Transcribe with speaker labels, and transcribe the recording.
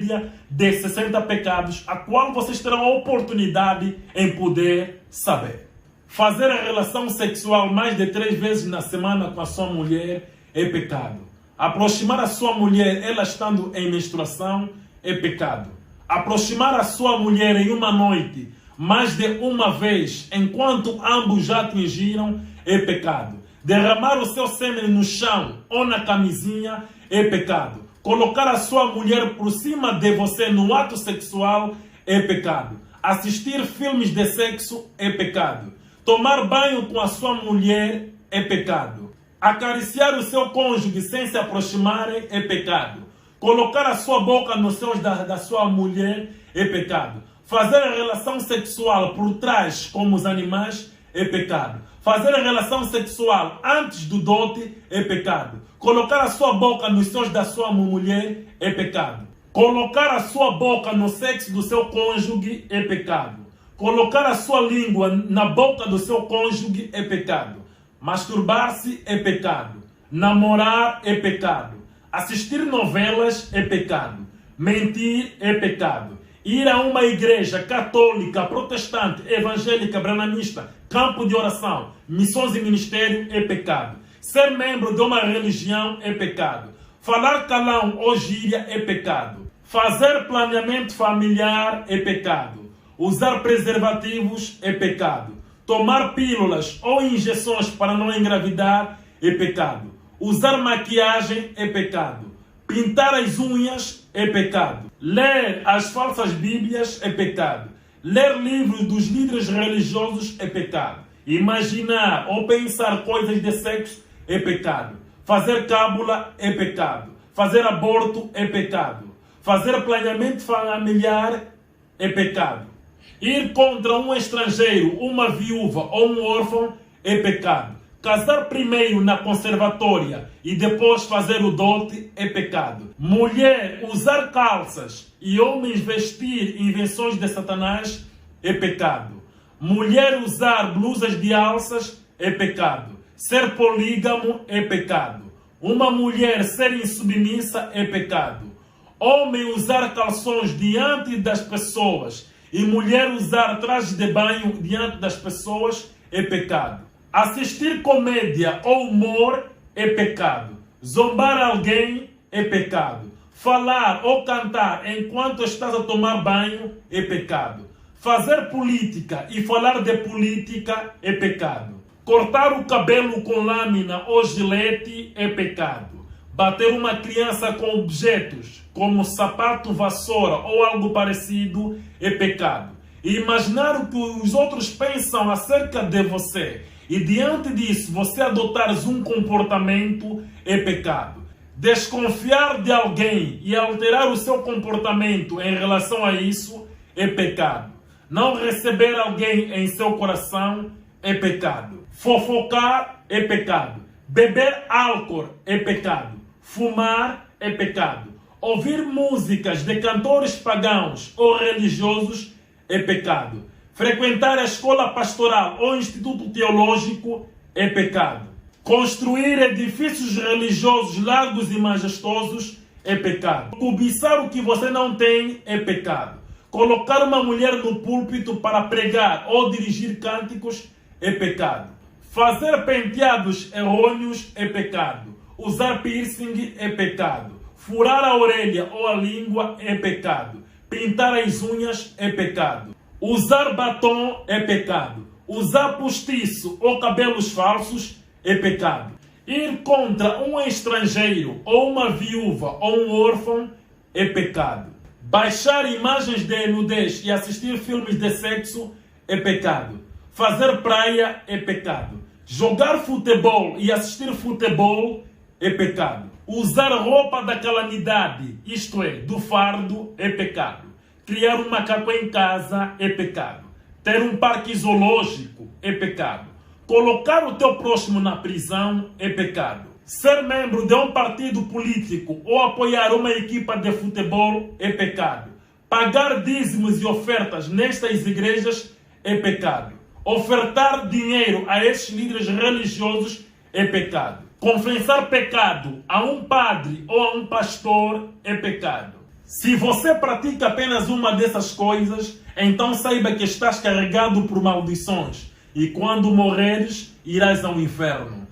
Speaker 1: Bíblia de 60 pecados, a qual vocês terão a oportunidade em poder saber. Fazer a relação sexual mais de 3 vezes na semana com a sua mulher é pecado. Aproximar a sua mulher, ela estando em menstruação, é pecado. Aproximar a sua mulher em uma noite, mais de uma vez, enquanto ambos já atingiram, é pecado. Derramar o seu sêmen no chão ou na camisinha é pecado. Colocar a sua mulher por cima de você no ato sexual é pecado. Assistir filmes de sexo é pecado. Tomar banho com a sua mulher é pecado. Acariciar o seu cônjuge sem se aproximarem é pecado. Colocar a sua boca nos seus da sua mulher é pecado. Fazer a relação sexual por trás, como os animais, é pecado. Fazer a relação sexual antes do dote é pecado. Colocar a sua boca nos seus da sua mulher é pecado. Colocar a sua boca no sexo do seu cônjuge é pecado. Colocar a sua língua na boca do seu cônjuge é pecado. Masturbar-se é pecado. Namorar é pecado. Assistir novelas é pecado. Mentir é pecado. Ir a uma igreja católica, protestante, evangélica, branamista, campo de oração, missões e ministério é pecado. Ser membro de uma religião é pecado. Falar calão ou gíria é pecado. Fazer planeamento familiar é pecado. Usar preservativos é pecado. Tomar pílulas ou injeções para não engravidar é pecado. Usar maquiagem é pecado. Pintar as unhas é pecado. Ler as falsas bíblias é pecado. Ler livros dos líderes religiosos é pecado. Imaginar ou pensar coisas de sexo é pecado. Fazer cábula é pecado. Fazer aborto é pecado. Fazer planeamento familiar é pecado. Ir contra um estrangeiro, uma viúva ou um órfão é pecado. Casar primeiro na conservatória e depois fazer o dote é pecado. Mulher usar calças e homens vestir invenções de Satanás é pecado. Mulher usar blusas de alças é pecado. Ser polígamo é pecado. Uma mulher ser insubmissa é pecado. Homem usar calções diante das pessoas e mulher usar trajes de banho diante das pessoas é pecado. Assistir comédia ou humor é pecado. Zombar alguém é pecado. Falar ou cantar enquanto estás a tomar banho é pecado. Fazer política e falar de política é pecado. Cortar o cabelo com lâmina ou gilete é pecado. Bater uma criança com objetos como sapato, vassoura ou algo parecido é pecado. E imaginar o que os outros pensam acerca de você e diante disso você adotares um comportamento é pecado. Desconfiar de alguém e alterar o seu comportamento em relação a isso é pecado. Não receber alguém em seu coração é pecado. Fofocar é pecado. Beber álcool é pecado. Fumar é pecado. Ouvir músicas de cantores pagãos ou religiosos é pecado. Frequentar a escola pastoral ou instituto teológico é pecado. Construir edifícios religiosos largos e majestosos é pecado. Cobiçar o que você não tem é pecado. Colocar uma mulher no púlpito para pregar ou dirigir cânticos é pecado. Fazer penteados errôneos é pecado. Usar piercing é pecado. Furar a orelha ou a língua é pecado. Pintar as unhas é pecado. Usar batom é pecado. Usar postiço ou cabelos falsos é pecado. Ir contra um estrangeiro ou uma viúva ou um órfão é pecado. Baixar imagens de nudez e assistir filmes de sexo é pecado. Fazer praia é pecado. Jogar futebol e assistir futebol é pecado. Usar roupa da calamidade, isto é, do fardo, é pecado. Criar um macaco em casa é pecado. Ter um parque zoológico é pecado. Colocar o teu próximo na prisão é pecado. Ser membro de um partido político ou apoiar uma equipa de futebol é pecado. Pagar dízimos e ofertas nestas igrejas é pecado. Ofertar dinheiro a estes líderes religiosos é pecado. Confessar pecado a um padre ou a um pastor é pecado. Se você pratica apenas uma dessas coisas, então saiba que estás carregado por maldições, e quando morreres, irás ao inferno.